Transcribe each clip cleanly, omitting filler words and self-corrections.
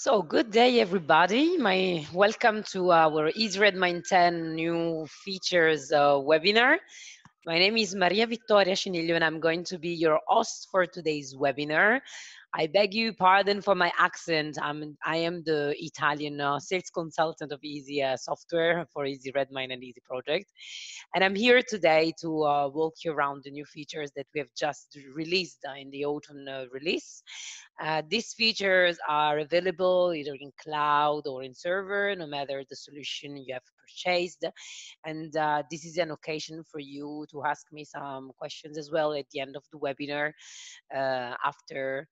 So, good day, everybody. Welcome to our Easy Redmine 10 new features webinar. My name is Maria Vittoria Ciniglio, and I'm going to be your host for today's webinar. I beg you pardon for my accent. I am the Italian sales consultant of Easy Software for Easy Redmine and Easy Project. And I'm here today to walk you around the new features that we have just released in the autumn release. These features are available either in cloud or in server, no matter the solution you have purchased. And this is an occasion for you to ask me some questions as well at the end of the webinar after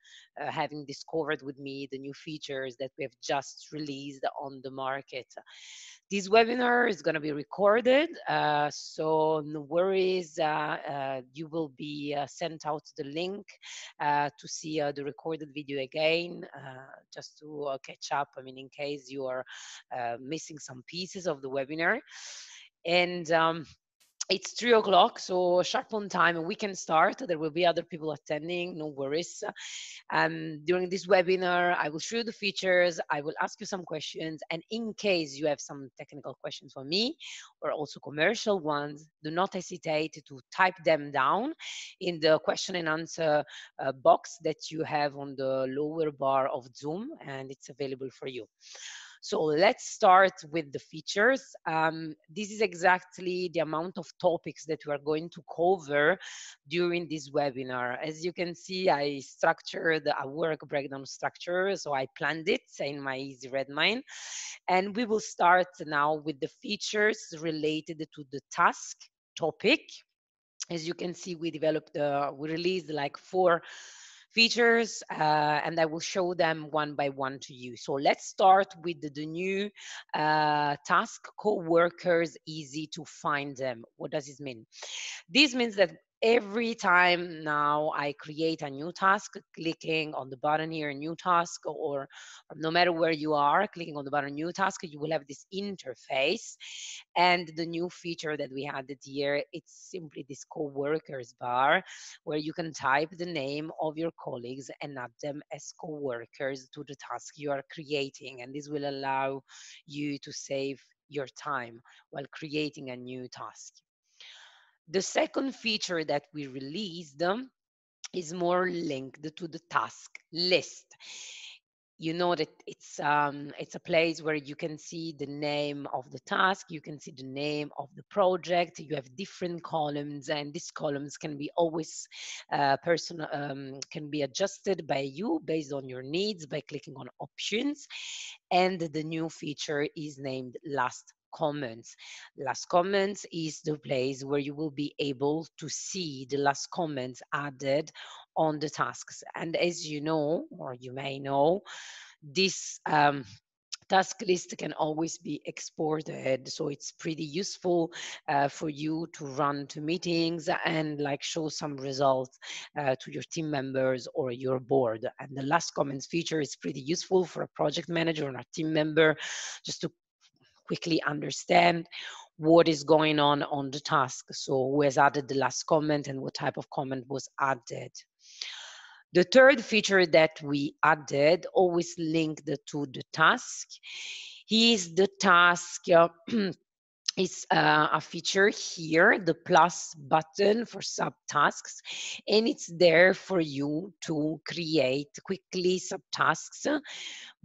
having discovered with me the new features that we have just released on the market. This webinar is going to be recorded, so no worries. You will be sent out the link to see the recorded video again, just to catch up. I mean, in case you are missing some pieces of the webinar. And it's 3 o'clock, so sharp on time, and we can start. There will be other people attending, no worries. During this webinar, I will show you the features, I will ask you some questions, and in case you have some technical questions for me, or also commercial ones, do not hesitate to type them down in the question and answer box that you have on the lower bar of Zoom, and it's available for you. So let's start with the features. This is exactly the amount of topics that we are going to cover during this webinar. As you can see, I structured a work breakdown structure, so I planned it in my Easy Redmine. And we will start now with the features related to the task topic. As you can see, we released like 4 features, and I will show them one by one to you. So let's start with the new task, co-workers, easy to find them. What does this mean? This means that every time now I create a new task, clicking on the button here, new task, or no matter where you are, clicking on the button new task, you will have this interface. And the new feature that we added here, it's simply this co-workers bar, where you can type the name of your colleagues and add them as co-workers to the task you are creating. And this will allow you to save your time while creating a new task. The second feature that we released is more linked to the task list. You know that it's a place where you can see the name of the task, you can see the name of the project, you have different columns, and these columns can be always can be adjusted by you based on your needs by clicking on options. And the new feature is named last comments. Last comments is the place where you will be able to see the last comments added on the tasks. And as you know, or you may know, this task list can always be exported, so it's pretty useful for you to run to meetings and like show some results to your team members or your board. And the last comments feature is pretty useful for a project manager or a team member, just to quickly understand what is going on the task. So who has added the last comment and what type of comment was added. The third feature that we added, always linked to the task, is the task is a feature here, the plus button for subtasks, and it's there for you to create quickly subtasks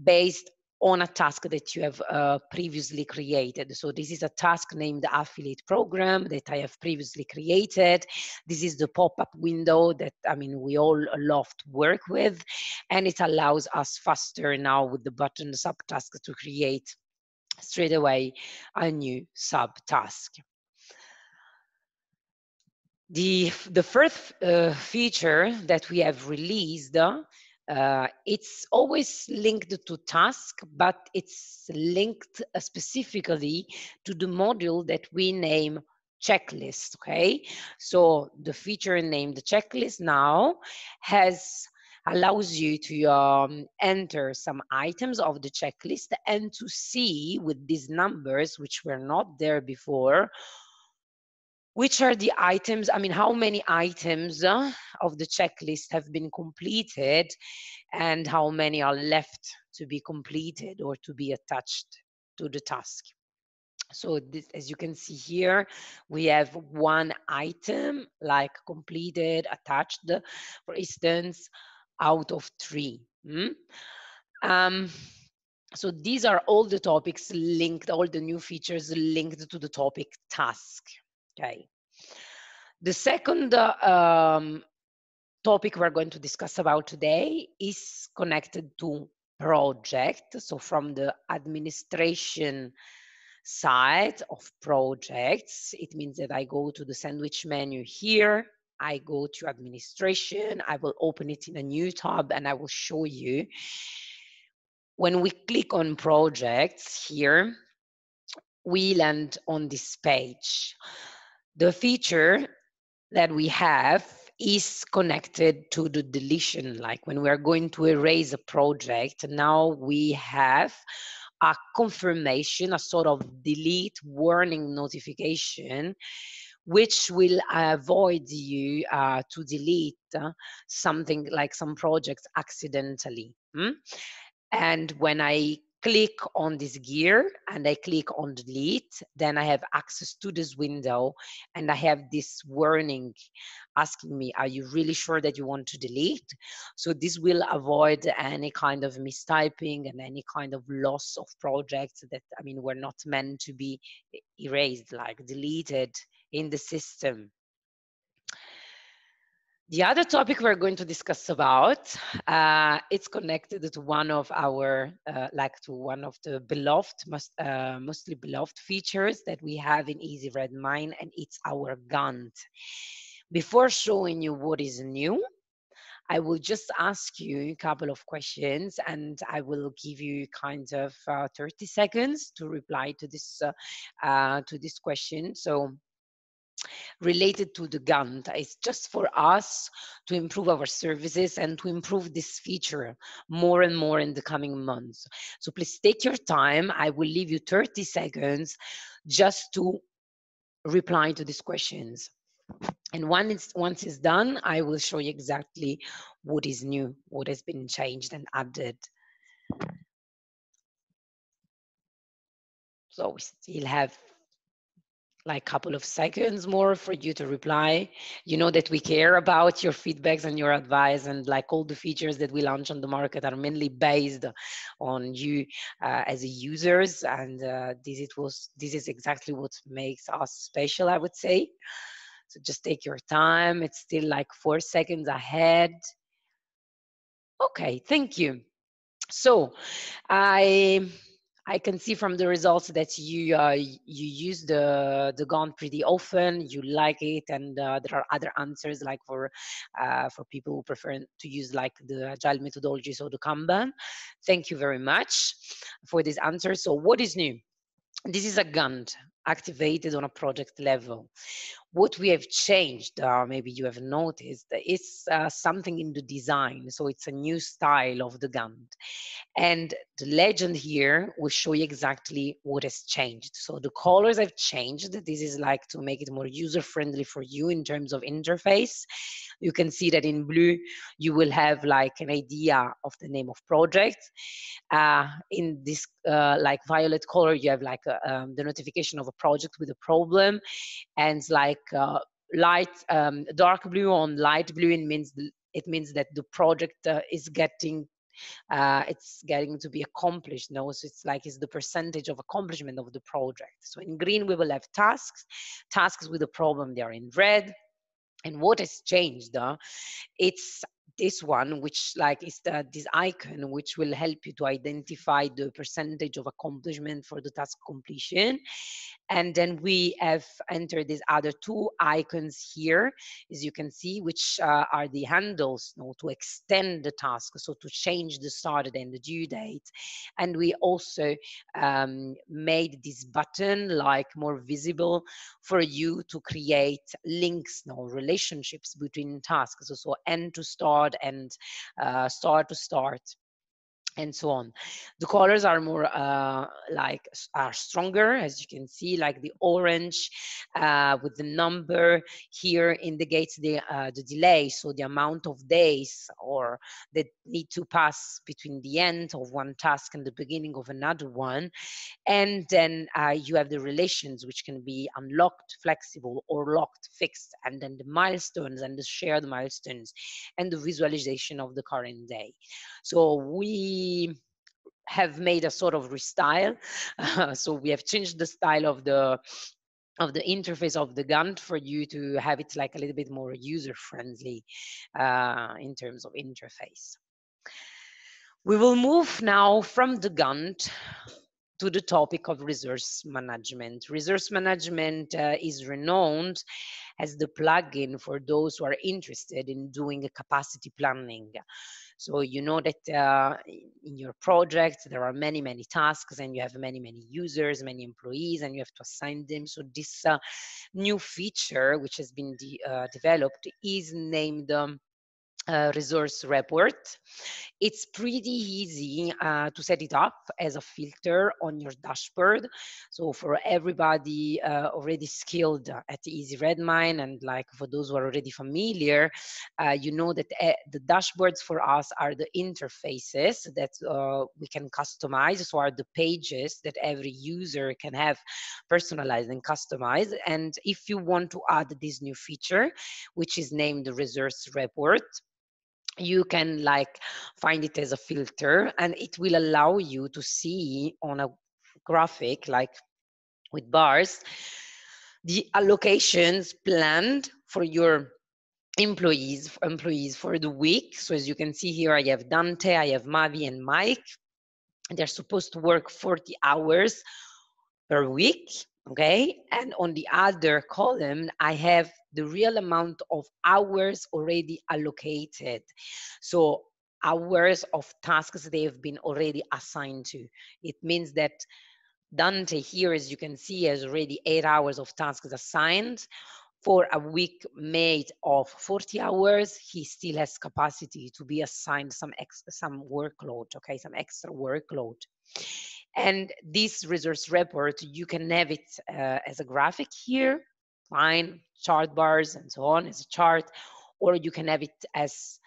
based on a task that you have previously created. So this is a task named affiliate program that I have previously created. This is the pop-up window that, I mean, we all love to work with, and it allows us faster now with the button subtask to create straight away a new subtask. The first feature that we have released, it's always linked to task, but it's linked specifically to the module that we name checklist, okay? So the feature named checklist now allows you to enter some items of the checklist and to see with these numbers, which were not there before, which are the items, I mean, how many items of the checklist have been completed and how many are left to be completed or to be attached to the task. So this, as you can see here, we have one item like completed, attached, for instance, out of 3. Um, so these are all the topics linked, all the new features linked to the topic task. Okay. The second topic we're going to discuss about today is connected to project. So from the administration side of projects, it means that I go to the sandwich menu here, I go to administration, I will open it in a new tab and I will show you. When we click on projects here, we land on this page. The feature that we have is connected to the deletion. Like when we are going to erase a project, now we have a confirmation, a sort of delete warning notification, which will avoid you to delete something like some projects accidentally. And when I click on this gear and I click on delete, then I have access to this window and I have this warning asking me, are you really sure that you want to delete? So this will avoid any kind of mistyping and any kind of loss of projects that, I mean, were not meant to be erased, like deleted in the system. The other topic we're going to discuss about, it's connected to one of our, to one of the beloved, mostly beloved features that we have in Easy Redmine, and it's our Gantt. Before showing you what is new, I will just ask you a couple of questions and I will give you kind of 30 seconds to reply to this question. So related to the Gantt. It's just for us to improve our services and to improve this feature more and more in the coming months. So please take your time. I will leave you 30 seconds just to reply to these questions. And once it's done, I will show you exactly what is new, what has been changed and added. So we still have like a couple of seconds more for you to reply. You know that we care about your feedbacks and your advice, and like all the features that we launch on the market are mainly based on you as a users, and this is exactly what makes us special, I would say. So just take your time. It's still like 4 seconds ahead. Okay, thank you. So I can see from the results that you use the Gantt pretty often. You like it, and there are other answers like for people who prefer to use like the agile methodologies or the Kanban. Thank you very much for this answer. So what is new? This is a Gantt activated on a project level. What we have changed, maybe you have noticed, is something in the design. So it's a new style of the Gantt. And the legend here will show you exactly what has changed. So the colors have changed. This is like to make it more user-friendly for you in terms of interface. You can see that in blue, you will have like an idea of the name of project. In this like violet color, you have like the notification of a project with a problem, and like dark blue on light blue, it means that the project is getting it's getting to be accomplished. No, so it's like it's the percentage of accomplishment of the project. So in green we will have tasks with a problem, they are in red. And what has changed? It's this one, which like is this icon, which will help you to identify the percentage of accomplishment for the task completion. And then we have entered these other 2 icons here, as you can see, which are the handles, you know, to extend the task, so to change the start and the due date. And we also made this button like more visible for you to create links, you know, relationships between tasks, so end to start and start to start. and so on. The colors are more are stronger, as you can see, like the orange with the number here indicates the delay, so the amount of days or that need to pass between the end of one task and the beginning of another one. And then you have the relations, which can be unlocked, flexible, or locked, fixed, and then the milestones and the shared milestones and the visualization of the current day. So we have made a sort of restyle. So we have changed the style of the interface of the Gantt for you to have it like a little bit more user friendly in terms of interface. We will move now from the Gantt to the topic of resource management. Resource management is renowned as the plugin for those who are interested in doing a capacity planning. So you know that in your project, there are many, many tasks and you have many, many users, many employees, and you have to assign them. So this new feature, which has been developed, is named resource report. It's pretty easy to set it up as a filter on your dashboard. So for everybody already skilled at Easy Redmine, and like for those who are already familiar, you know that the dashboards for us are the interfaces that we can customize. So are the pages that every user can have personalized and customized. And if you want to add this new feature, which is named the resource report, you can like find it as a filter, and it will allow you to see on a graphic like with bars the allocations planned for your employees for the week. So as you can see here, I have Dante, I have Mavi and Mike. They're supposed to work 40 hours per week, okay? And on the other column, I have the real amount of hours already allocated. So hours of tasks they have been already assigned to. It means that Dante here, as you can see, has already 8 hours of tasks assigned. For a week made of 40 hours, he still has capacity to be assigned some workload, okay, some extra workload. And this resource report, you can have it as a graphic here, fine, chart bars and so on as a chart, or you can have it as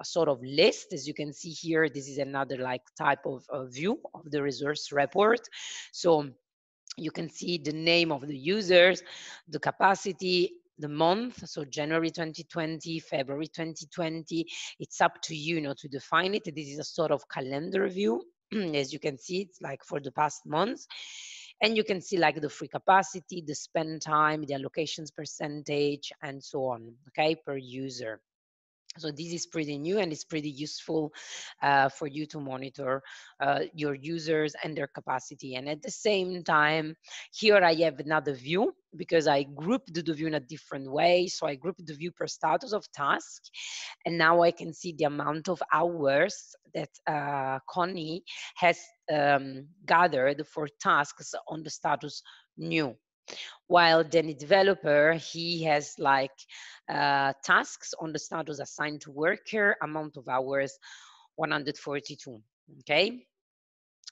a sort of list. As you can see here, this is another like type of view of the resource report. So you can see the name of the users, the capacity, the month, so January 2020, February 2020. It's up to you, to define it. This is a sort of calendar view. As you can see, it's like for the past months. And you can see like the free capacity, the spend time, the allocations percentage, and so on, okay, per user. So this is pretty new and it's pretty useful for you to monitor your users and their capacity. And at the same time, here I have another view because I grouped the view in a different way. So I grouped the view per status of task. And now I can see the amount of hours that Connie has gathered for tasks on the status new. While the developer, he has like tasks on the status assigned to worker, amount of hours 142. Okay,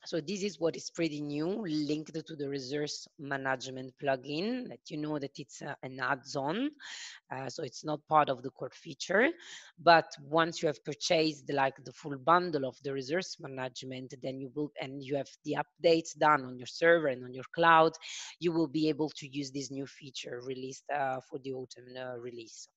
so this is what is pretty new, linked to the resource management plugin. That you know that it's an add-on, so it's not part of the core feature. But once you have purchased like the full bundle of the resource management, then you will, and you have the updates done on your server and on your cloud, you will be able to use this new feature released for the autumn release.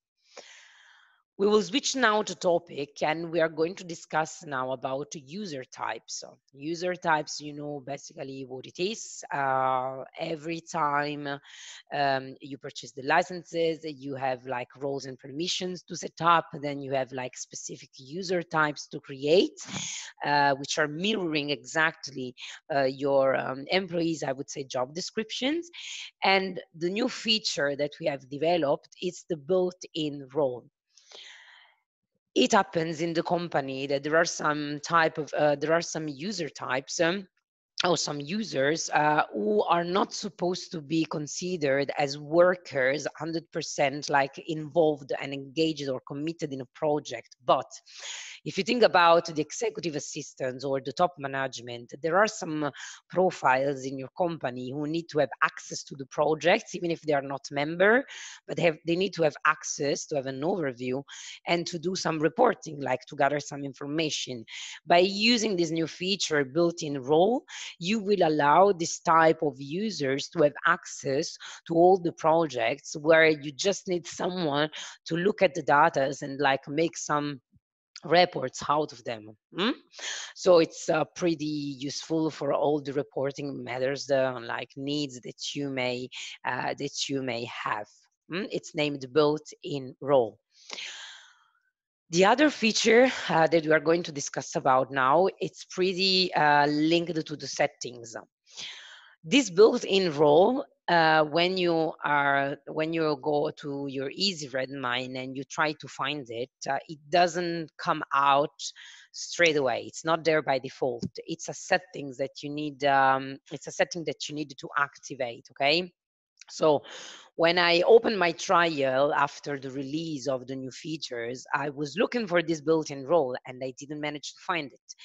We will switch now to topic, and we are going to discuss now about user types. So user types, you know basically what it is. Every time you purchase the licenses, you have like roles and permissions to set up. Then you have like specific user types to create, which are mirroring exactly your employees, I would say, job descriptions. And the new feature that we have developed is the built-in role. It happens in the company that there are some user types or some users who are not supposed to be considered as workers 100% like involved and engaged or committed in a project. But if you think about the executive assistants or the top management, there are some profiles in your company who need to have access to the projects, even if they are not member, but they need to have access to have an overview and to do some reporting, like to gather some information. By using this new feature built-in role, you will allow this type of users to have access to all the projects, where you just need someone to look at the data and like make some reports out of them. So it's pretty useful for all the reporting matters, the like needs that you may have. It's named built-in role. The other feature that we are going to discuss about now, it's pretty linked to the settings. This built-in role, when you go to your Easy Redmine and you try to find it, it doesn't come out straight away. It's not there by default. It's a settings that you need. It's a setting that you need to activate. Okay. So when I opened my trial after the release of the new features, I was looking for this built-in role and I didn't manage to find it.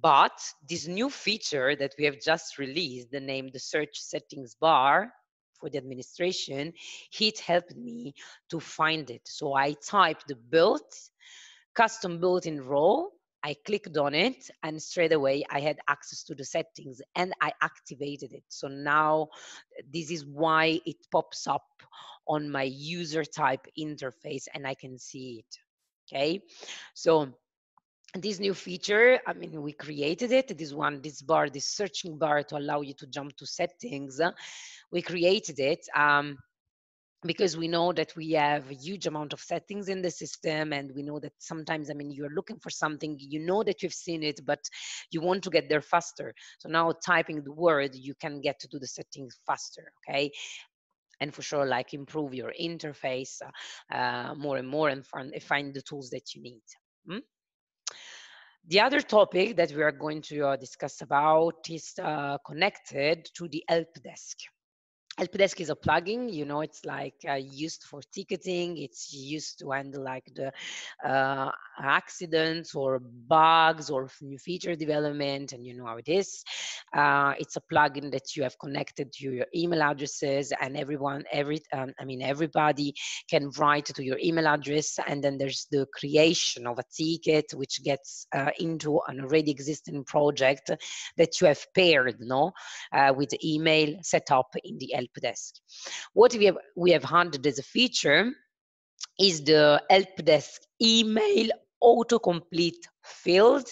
But this new feature that we have just released, the name the search settings bar for the administration, it helped me to find it. So I typed the custom built-in role. I clicked on it and straight away I had access to the settings and I activated it. So now this is why it pops up on my user type interface and I can see it. Okay, so this new feature, I mean, we created it, this bar, this searching bar to allow you to jump to settings. We created it because we know that we have a huge amount of settings in the system, and we know that sometimes, I mean, you're looking for something, you know that you've seen it, but you want to get there faster. So now typing the word, you can get to do the settings faster, okay? And for sure, like improve your interface more and more and find the tools that you need. The other topic that we are going to discuss about is connected to the help desk. Helpdesk is a plugin, you know, it's like used for ticketing. It's used to handle like the accidents or bugs or new feature development, and you know how it is. It's a plugin that you have connected to your email addresses, and everybody can write to your email address, and then there's the creation of a ticket which gets into an already existing project that you have paired, no, with the email set up in the help desk. What we have handed as a feature is the help desk email autocomplete field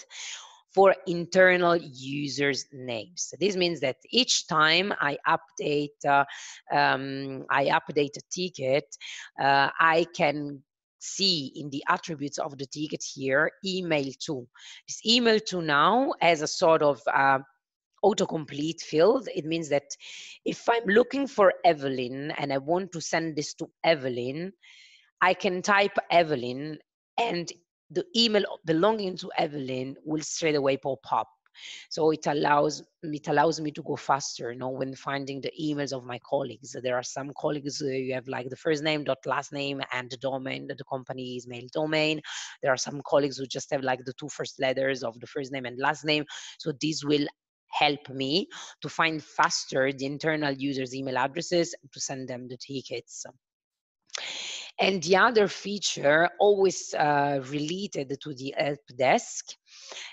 for internal users' names. This means that each time I update a ticket, I can see in the attributes of the ticket here, email to. This email to now as a sort of autocomplete field. It means that if I'm looking for Evelyn and I want to send this to Evelyn, I can type Evelyn and the email belonging to Evelyn will straight away pop up. So it allows me to go faster, you know, when finding the emails of my colleagues. There are some colleagues you have like the first name dot last name and the domain, the company's mail domain. There are some colleagues who just have like the two first letters of the first name and last name. So this will help me to find faster the internal users' email addresses to send them the tickets. And the other feature, always related to the help desk,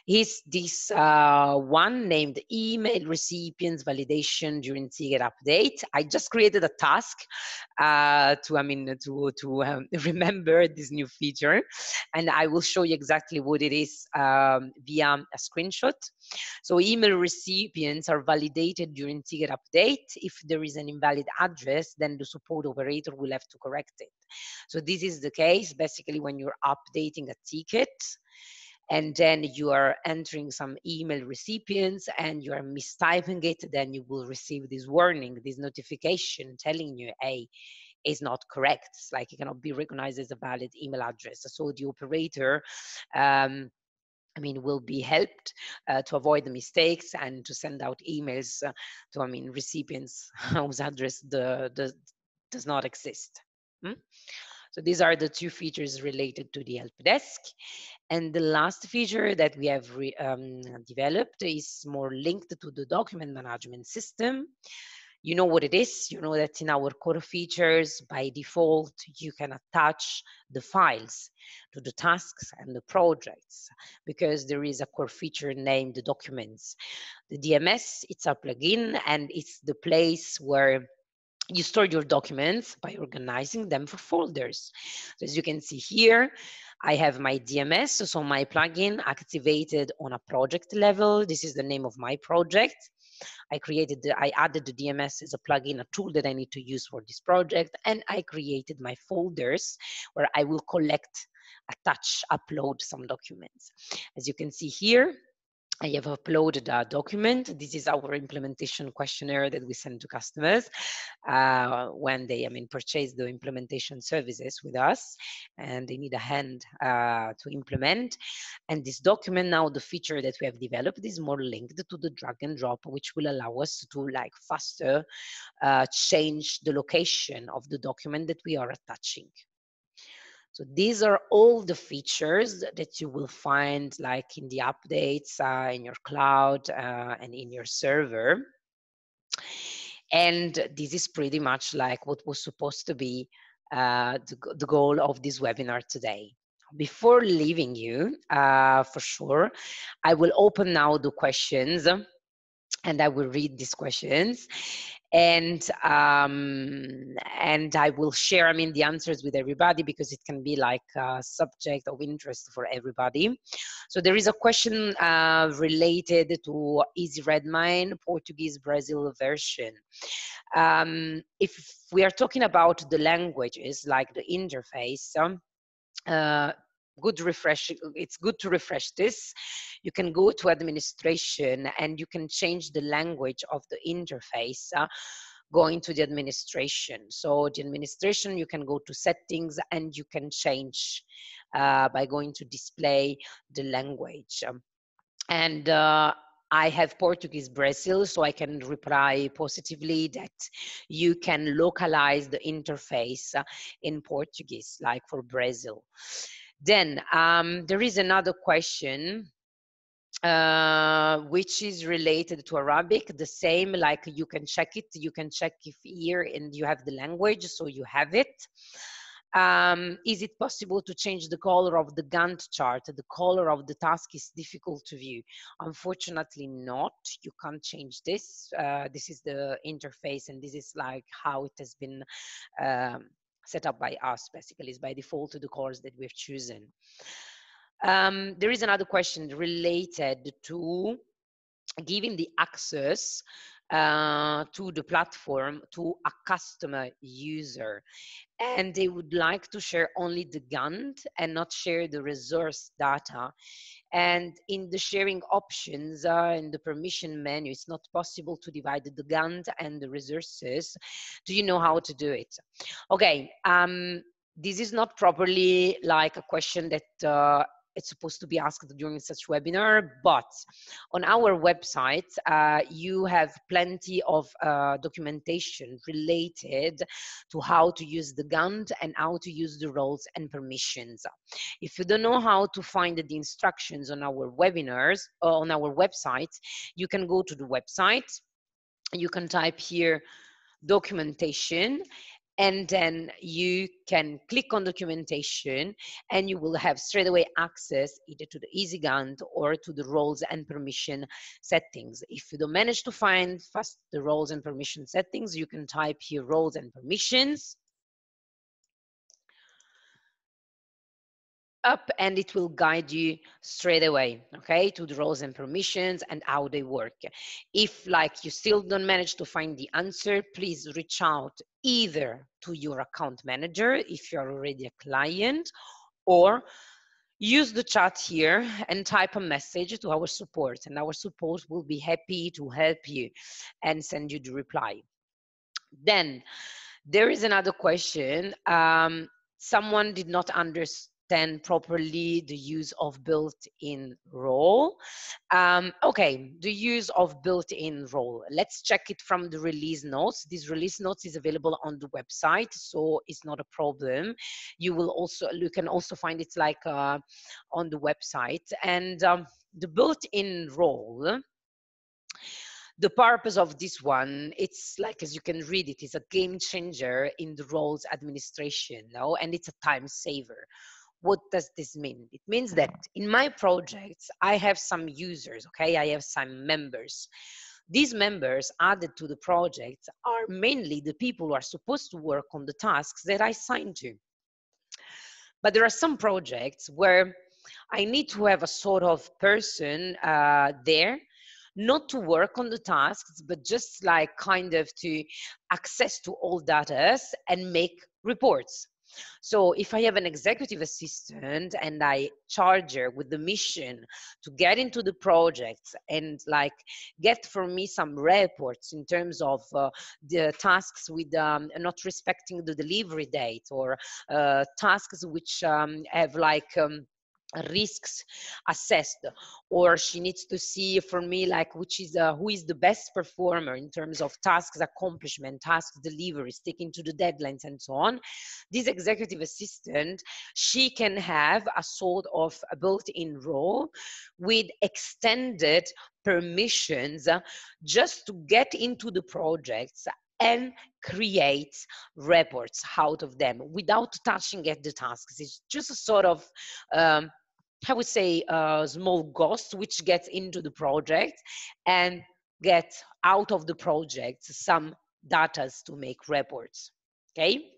is this one named email recipients validation during ticket update. I just created a task to remember this new feature, and I will show you exactly what it is via a screenshot. So email recipients are validated during ticket update. If there is an invalid address, then the support operator will have to correct it. So this is the case basically when you're updating a ticket and then you are entering some email recipients and you are mistyping it, then you will receive this warning, this notification telling you, hey, is not correct. It's like it cannot be recognized as a valid email address. So the operator will be helped to avoid the mistakes and to send out emails to, recipients whose address does not exist. Mm? So these are the two features related to the help desk. And the last feature that we have developed is more linked to the document management system. You know what it is. You know that in our core features, by default, you can attach the files to the tasks and the projects because there is a core feature named the documents. The DMS, it's a plugin and it's the place where you store your documents by organizing them for folders. So as you can see here, I have my DMS, so my plugin activated on a project level. This is the name of my project. I added the DMS as a plugin, a tool that I need to use for this project, and I created my folders where I will collect, attach, upload some documents. As you can see here, I have uploaded a document. This is our implementation questionnaire that we send to customers when they, purchase the implementation services with us, and they need a hand to implement. And this document now, the feature that we have developed is more linked to the drag and drop, which will allow us to faster change the location of the document that we are attaching. So these are all the features that you will find in the updates, in your cloud, and in your server. And this is pretty much what was supposed to be the goal of this webinar today. Before leaving you, for sure, I will open now the questions and I will read these questions, and I will share the answers with everybody because it can be a subject of interest for everybody. So there is a question related to Easy Redmine Portuguese Brazil version. If we are talking about the languages, like the interface, it's good to refresh this. You can go to administration and you can change the language of the interface going to the administration. So the administration, you can go to settings and you can change by going to display the language. And I have Portuguese Brazil, so I can reply positively that you can localize the interface in Portuguese, like for Brazil. Then there is another question which is related to Arabic. The same, you can check it. You can check if here and you have the language, so you have it. Is it possible to change the color of the Gantt chart? The color of the task is difficult to view. Unfortunately not. You can't change this. This is the interface and this is how it has been set up by us, basically. It's by default to the colors that we've chosen. There is another question related to giving the access to the platform to a customer user, and they would like to share only the Gantt and not share the resource data. And in the sharing options in the permission menu, it's not possible to divide the Gantt and the resources. Do you know how to do it? Okay, this is not properly a question that it's supposed to be asked during such webinar, but on our website, you have plenty of documentation related to how to use the Gantt and how to use the roles and permissions. If you don't know how to find the instructions on our webinars, on our website, you can go to the website, you can type here documentation, and then you can click on documentation and you will have straight away access either to the Easy Gantt or to the roles and permission settings. If you don't manage to find fast the roles and permission settings, you can type here roles and permissions up and it will guide you straight away, okay, to the roles and permissions and how they work. If you still don't manage to find the answer, please reach out either to your account manager if you're already a client, or use the chat here and type a message to our support, and our support will be happy to help you and send you the reply. Then there is another question. Someone did not understand 10 properly the use of built-in role. Okay, the use of built-in role. Let's check it from the release notes. This release notes is available on the website, so it's not a problem. You can also find it like on the website. And the built-in role, the purpose of this one, it's like, as you can read it, is a game changer in the roles administration, no? And it's a time saver. What does this mean? It means that in my projects, I have some users, okay? I have some members. These members added to the project are mainly the people who are supposed to work on the tasks that I assign to. But there are some projects where I need to have a sort of person there, not to work on the tasks, but just like kind of to access to all data and make reports. So if I have an executive assistant and I charge her with the mission to get into the project and like get for me some reports in terms of the tasks with not respecting the delivery date, or tasks which have like risks assessed, or she needs to see for me like which is who is the best performer in terms of tasks accomplishment, tasks delivery, sticking to the deadlines and so on. This executive assistant, she can have a sort of a built-in role with extended permissions just to get into the projects and create reports out of them without touching at the tasks. It's just a sort of I would say a small ghost which gets into the project and gets out of the project some data to make reports. Okay,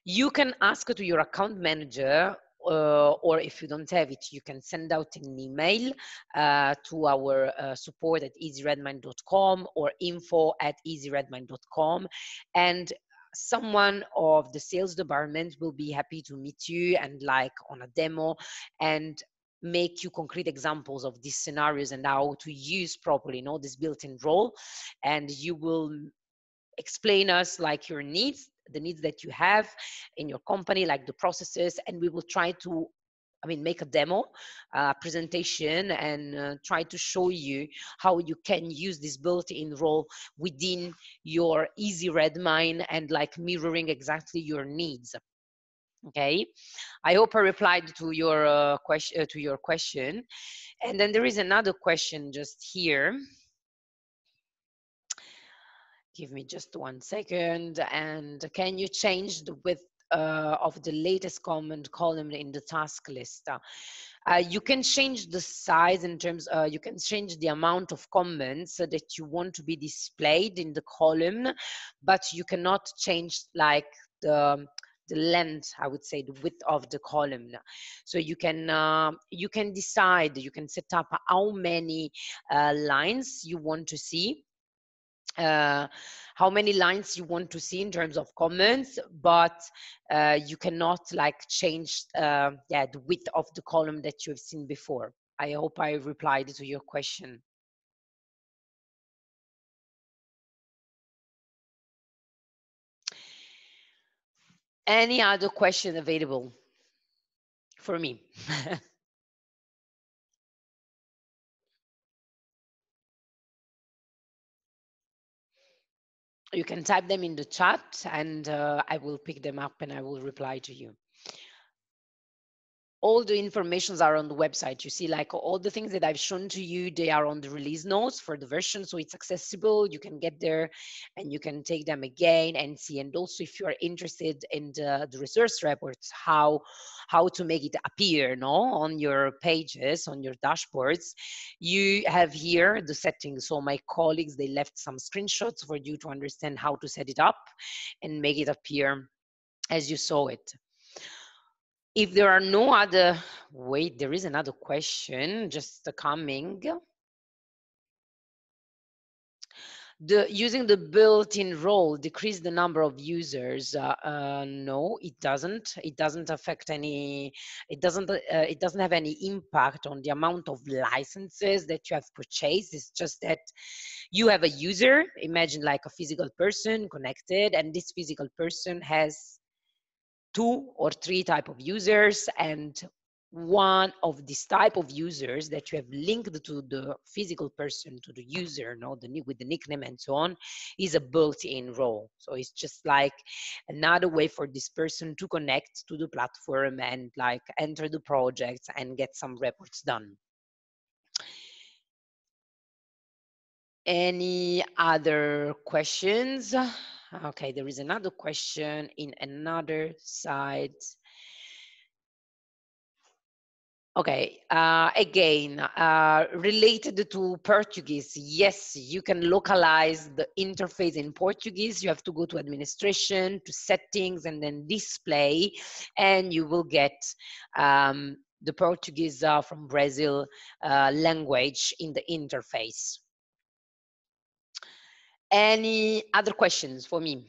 you can ask to your account manager, or if you don't have it, you can send out an email to our support at easyredmine.com or info@easyredmine.com, and someone of the sales department will be happy to meet you and like on a demo and make you concrete examples of these scenarios and how to use properly, you know, this built-in role. And you will explain us like your needs, the needs that you have in your company, like the processes, and we will try to make a demo presentation and try to show you how you can use this built-in role within your Easy Redmine and like mirroring exactly your needs. Okay, I hope I replied to your question. And then there is another question just here. Give me just 1 second. And can you change the width of the latest comment column in the task list? You can change the size in terms, you can change the amount of comments that you want to be displayed in the column, but you cannot change like the length, I would say, the width of the column. So you can decide, you can set up how many lines you want to see, how many lines you want to see in terms of comments, but you cannot like change the width of the column that you've seen before. I hope I replied to your question. Any other question available for me? You can type them in the chat and I will pick them up and I will reply to you. All the informations are on the website. You see, like all the things that I've shown to you, they are on the release notes for the version, so it's accessible. You can get there and you can take them again and see. And also, if you are interested in the resource reports, how to make it appear, no, on your pages, on your dashboards, you have here the settings. So my colleagues, they left some screenshots for you to understand how to set it up and make it appear as you saw it. If there are no other, wait, there is another question just coming. Using the built-in role decrease the number of users? No, it doesn't. It doesn't affect any. It doesn't have any impact on the amount of licenses that you have purchased. It's just that you have a user. Imagine like a physical person connected, and this physical person has 2 or 3 type of users, and one of this type of users that you have linked to the physical person, to the user, no, with the nickname and so on, is a built-in role. So it's just like another way for this person to connect to the platform and like enter the projects and get some reports done. Any other questions? Okay, there is another question in another side. Okay, again, related to Portuguese, yes, you can localize the interface in Portuguese. You have to go to administration, to settings, and then display, and you will get the Portuguese from Brazil language in the interface. Any other questions for me?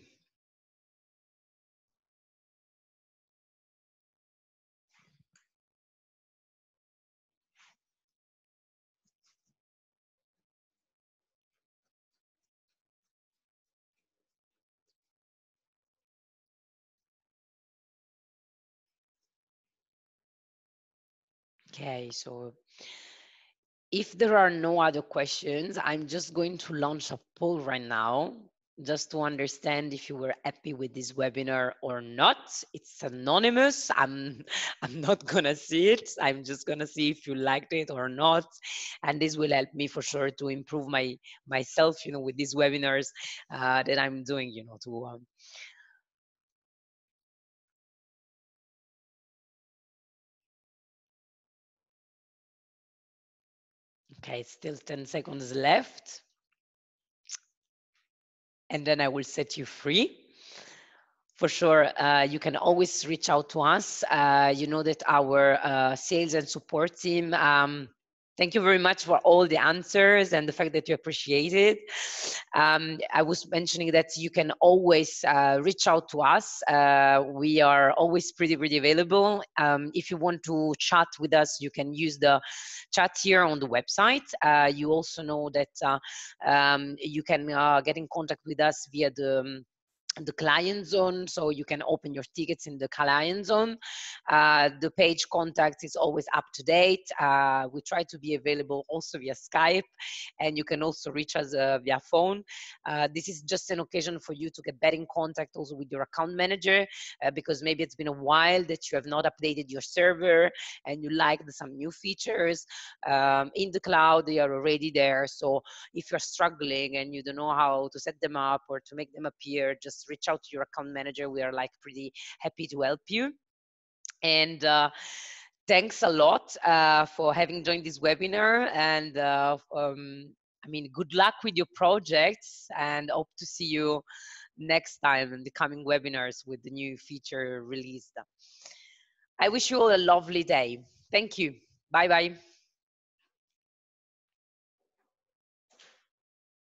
Okay, so if there are no other questions, I'm just going to launch a poll right now, just to understand if you were happy with this webinar or not. It's anonymous. I'm not gonna see it. I'm just gonna see if you liked it or not, and this will help me for sure to improve myself, you know, with these webinars that I'm doing, you know, to okay, still 10 seconds left, and then I will set you free. For sure, you can always reach out to us. You know that our sales and support team, thank you very much for all the answers and the fact that you appreciate it. I was mentioning that you can always reach out to us. We are always pretty available. If you want to chat with us, you can use the chat here on the website. You also know that you can get in contact with us via the client zone, so you can open your tickets in the client zone. The page contact is always up to date. We try to be available also via Skype, and you can also reach us via phone. This is just an occasion for you to get better in contact also with your account manager, because maybe it's been a while that you have not updated your server and you like some new features in the cloud. They are already there, so if you're struggling and you don't know how to set them up or to make them appear, just reach out to your account manager. We are like pretty happy to help you. And thanks a lot for having joined this webinar. And I mean, good luck with your projects, and hope to see you next time in the coming webinars with the new feature released. I wish you all a lovely day. Thank you. Bye bye.